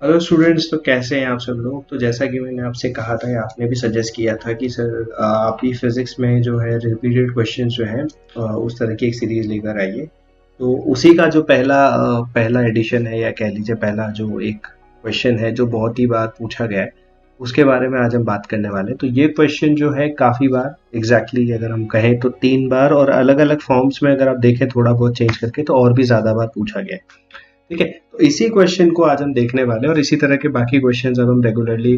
Hello students, तो कैसे हैं आप सब लोग। तो जैसा कि मैंने आपसे कहा था या आपने भी सजेस्ट किया था कि सर आप ही फिजिक्स में जो है रिपीटेड क्वेश्चंस जो हैं उस तरह की एक सीरीज लेकर आइए। तो उसी का जो पहला एडिशन है, या कह लीजिए पहला जो एक क्वेश्चन है जो बहुत ही बार पूछा गया है, उसके बारे में आज हम बात करने वाले हैं। तो ये क्वेश्चन जो है काफ़ी बार अगर हम कहें तो 3 बार, और अलग अलग फॉर्म्स में अगर आप देखें थोड़ा बहुत चेंज करके तो और भी ज़्यादा बार पूछा गया है। ठीक है, तो इसी क्वेश्चन को आज हम देखने वाले हैं, और इसी तरह के बाकी क्वेश्चंस अब हम रेगुलरली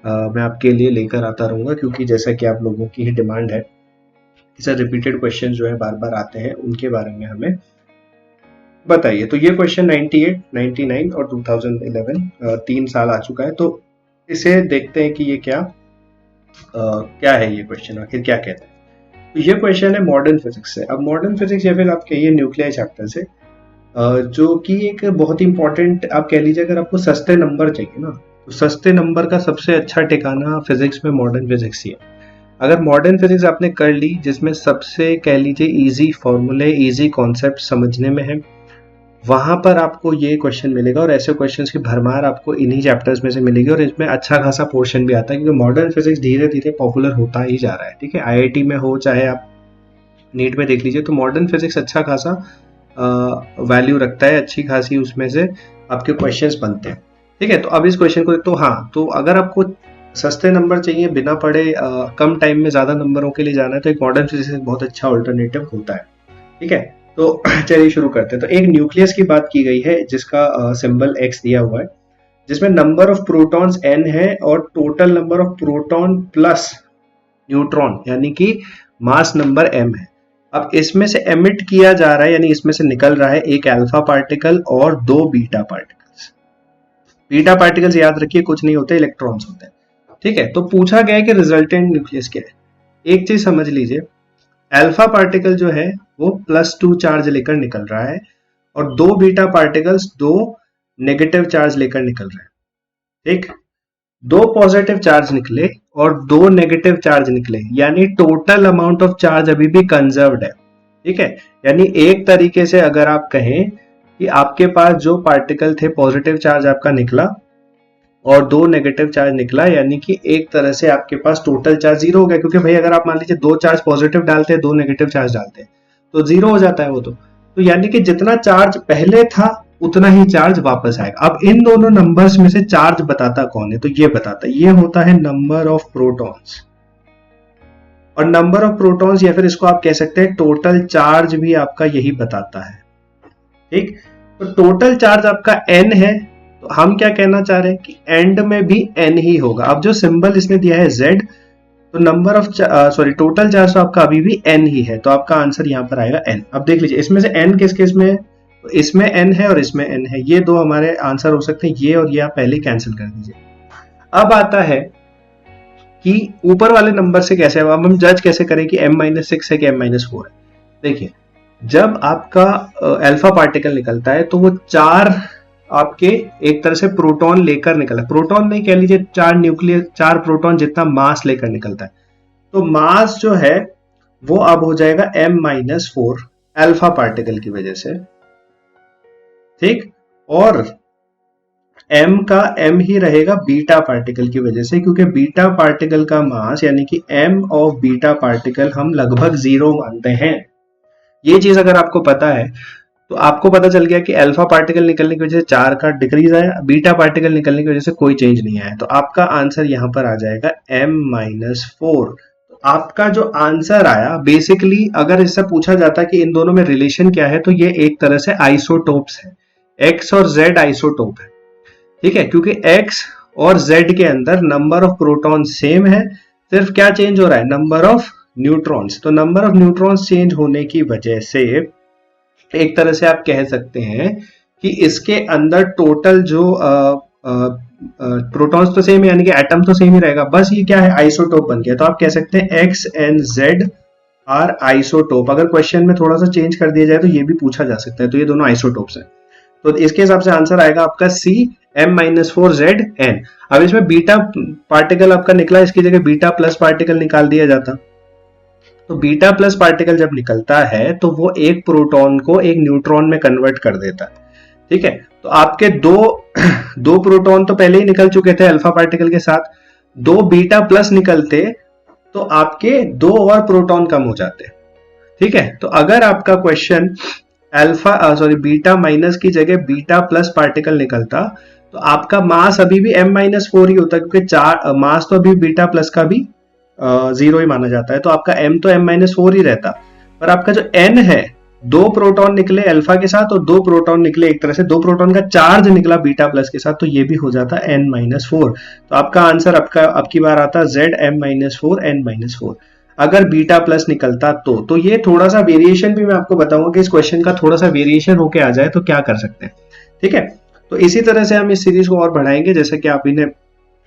मैं आपके लिए लेकर आता रहूंगा, क्योंकि जैसा कि आप लोगों की ही डिमांड है कि सर रिपीटेड क्वेश्चन जो है बार बार आते हैं, उनके बारे में हमें बताइए। तो ये क्वेश्चन 98, 99 और 2011 3 साल आ चुका है। तो इसे देखते हैं कि ये क्या है, ये क्वेश्चन आखिर क्या कहता है। तो ये क्वेश्चन है मॉडर्न फिजिक्स से। अब मॉडर्न फिजिक्स या फिर आप कहिए न्यूक्लियर चैप्टर से, जो कि एक बहुत ही इंपॉर्टेंट, आप कह लीजिए अगर आपको सस्ते नंबर चाहिए ना, तो सस्ते नंबर का सबसे अच्छा ठिकाना फिजिक्स में मॉडर्न फिजिक्स ही है। अगर मॉडर्न फिजिक्स आपने कर ली, जिसमें सबसे कह लीजिए इजी फॉर्मूले, इजी कॉन्सेप्ट समझने में है, वहां पर आपको ये क्वेश्चन मिलेगा। और ऐसे क्वेश्चंस की भरमार आपको इन्हीं चैप्टर्स में से मिलेगी, और इसमें अच्छा खासा पोर्शन भी आता है, क्योंकि मॉडर्न फिजिक्स धीरे धीरे पॉपुलर होता ही जा रहा है। ठीक है, आईआईटी में हो चाहे आप नीट में देख लीजिए, तो मॉडर्न फिजिक्स अच्छा खासा वैल्यू रखता है, अच्छी खासी उसमें से आपके क्वेश्चंस बनते हैं। ठीक है, तो अब इस क्वेश्चन को, तो हाँ, तो अगर आपको सस्ते नंबर चाहिए बिना पढ़े, कम टाइम में ज्यादा नंबरों के लिए जाना है, तो एक मॉडर्न फिजिक्स एक बहुत अच्छा ऑल्टरनेटिव होता है। ठीक है, तो चलिए शुरू करते हैं। तो एक न्यूक्लियस की बात की गई है जिसका सिंबल एक्स दिया हुआ है, जिसमें नंबर ऑफ प्रोटॉन्स एन है और total number of proton plus neutron यानी कि मास नंबर एम है। अब इसमें से एमिट किया जा रहा है, यानी इसमें से निकल रहा है एक अल्फा पार्टिकल और 2 बीटा पार्टिकल्स। बीटा पार्टिकल्स याद रखिए कुछ नहीं होते, इलेक्ट्रॉन्स होते हैं। ठीक है, तो पूछा गया है कि रिजल्टेंट न्यूक्लियस क्या है। एक चीज समझ लीजिए, अल्फा पार्टिकल जो है वो +2 चार्ज लेकर निकल रहा है, और 2 बीटा पार्टिकल्स 2 नेगेटिव चार्ज लेकर निकल रहे हैं। ठीक, 2 पॉजिटिव चार्ज निकले और 2 नेगेटिव चार्ज निकले, यानी टोटल अमाउंट ऑफ चार्ज अभी भी कंजर्व्ड है। ठीक है, यानी एक तरीके से अगर आप कहें कि आपके पास जो पार्टिकल थे, पॉजिटिव चार्ज आपका निकला और 2 नेगेटिव चार्ज निकला, यानी कि एक तरह से आपके पास टोटल चार्ज 0 हो गया। क्योंकि भाई अगर आप मान लीजिए 2 चार्ज पॉजिटिव डालते हैं, 2 नेगेटिव चार्ज डालते हैं, तो 0 हो जाता है वो। तो यानी कि जितना चार्ज पहले था उतना ही चार्ज वापस आएगा। अब इन दोनों नंबर्स में से चार्ज बताता कौन है, तो ये बताता है, ये होता है नंबर ऑफ प्रोटॉन्स। और नंबर ऑफ प्रोटॉन्स, या फिर इसको आप कह सकते हैं टोटल चार्ज, भी आपका यही बताता है। ठीक, तो टोटल चार्ज आपका n है, तो हम क्या कहना चाह रहे हैं कि एंड में भी n ही होगा। अब जो सिंबल इसने दिया है z, तो नंबर ऑफ टोटल चार्ज तो आपका अभी भी n ही है, तो आपका आंसर यहाँ पर आएगा n। अब देख लीजिए इसमें से n किस किस में है, तो इसमें n है और इसमें n है, ये दो हमारे आंसर हो सकते हैं, ये और ये आप पहले कैंसिल कर दीजिए। अब आता है कि ऊपर वाले नंबर से कैसे, अब हम जज कैसे करें कि m-6 है कि m-4 है। देखिए, जब आपका अल्फा पार्टिकल निकलता है तो वो 4 आपके एक तरह से प्रोटॉन लेकर निकला, प्रोटॉन नहीं कह लीजिए, 4 प्रोटॉन जितना मास लेकर निकलता है। तो मास जो है वो अब हो जाएगा m-4 अल्फा पार्टिकल की वजह से। ठीक, और m का m ही रहेगा बीटा पार्टिकल की वजह से, क्योंकि बीटा पार्टिकल का मास यानी कि m ऑफ बीटा पार्टिकल हम लगभग 0 मानते हैं। ये चीज अगर आपको पता है, तो आपको पता चल गया कि अल्फा पार्टिकल निकलने की वजह से 4 का डिक्रीज आया, बीटा पार्टिकल निकलने की वजह से कोई चेंज नहीं आया। तो आपका आंसर यहां पर आ जाएगा m-4। तो आपका जो आंसर आया, बेसिकली अगर इससे पूछा जाता कि इन दोनों में रिलेशन क्या है, तो ये एक तरह से आइसोटोप्स है, x और z आइसोटोप है। ठीक है, क्योंकि x और z के अंदर नंबर ऑफ प्रोटॉन सेम है, सिर्फ क्या चेंज हो रहा है, नंबर ऑफ न्यूट्रॉन्स। तो नंबर ऑफ न्यूट्रॉन्स चेंज होने की वजह से एक तरह से आप कह सकते हैं कि इसके अंदर टोटल जो प्रोटॉन्स तो सेम है, यानी कि एटम तो सेम ही रहेगा, बस ये क्या है, आइसोटोप बन गया। तो आप कह सकते हैं X and Z are isotope. अगर क्वेश्चन में थोड़ा सा चेंज कर दिया जाए तो ये भी पूछा जा सकता है, तो ये दोनों आइसोटोप्स हैं। तो इसके हिसाब से आंसर आएगा आपका सी, m-4z_n। अब इसमें बीटा पार्टिकल आपका निकला, इसकी जगह बीटा प्लस पार्टिकल निकाल दिया जाता। तो बीटा प्लस पार्टिकल जब निकलता है तो वो एक प्रोटॉन को एक न्यूट्रॉन में कन्वर्ट कर देता है। ठीक है, तो आपके दो दो प्रोटॉन तो पहले ही निकल चुके थे अल्फा पार्टिकल के साथ, दो बीटा प्लस निकलते तो आपके दो और प्रोटॉन कम हो जाते। ठीक है, तो अगर आपका क्वेश्चन अल्फा बीटा माइनस की जगह बीटा प्लस पार्टिकल निकलता तो आपका मास अभी भी m-4 ही होता, क्योंकि चार मास तो अभी बीटा प्लस का भी 0 ही माना जाता है, तो आपका m तो m-4 ही रहता। पर आपका जो n है, दो प्रोटॉन निकले अल्फा के साथ और दो प्रोटॉन निकले, एक तरह से दो प्रोटॉन का चार्ज निकला बीटा प्लस के साथ, तो ये भी हो जाता n-4। तो आपका आंसर अब की बार आता Zm-4 n-4 अगर बीटा प्लस निकलता तो ये थोड़ा सा वेरिएशन भी मैं आपको बताऊंगा कि इस क्वेश्चन का थोड़ा सा वेरिएशन होके आ जाए तो क्या कर सकते हैं। ठीक है, तो इसी तरह से हम इस सीरीज को और बढ़ाएंगे, जैसे कि आप इन्हें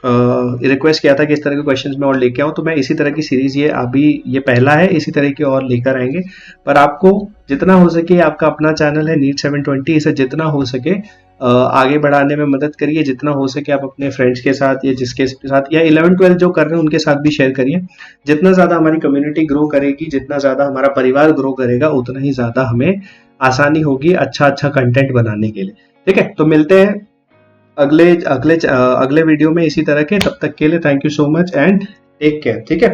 रिक्वेस्ट किया था कि इस तरह के क्वेश्चंस में और लेके आऊं, तो मैं इसी तरह की सीरीज ये पहला है, इसी तरह की और लेकर आएंगे। पर आपको जितना हो सके, आपका अपना चैनल है नीट 720, इसे जितना हो सके आगे बढ़ाने में मदद करिए, जितना हो सके आप अपने फ्रेंड्स के साथ या जिसके साथ या 11-12 जो कर रहे हैं उनके साथ भी शेयर करिए। जितना ज्यादा हमारी कम्युनिटी ग्रो करेगी, जितना ज्यादा हमारा परिवार ग्रो करेगा, उतना ही ज्यादा हमें आसानी होगी अच्छा कंटेंट बनाने के लिए। ठीक है, तो मिलते हैं अगले वीडियो में इसी तरह के। तब तक के लिए thank you so much and take care. ठीक है।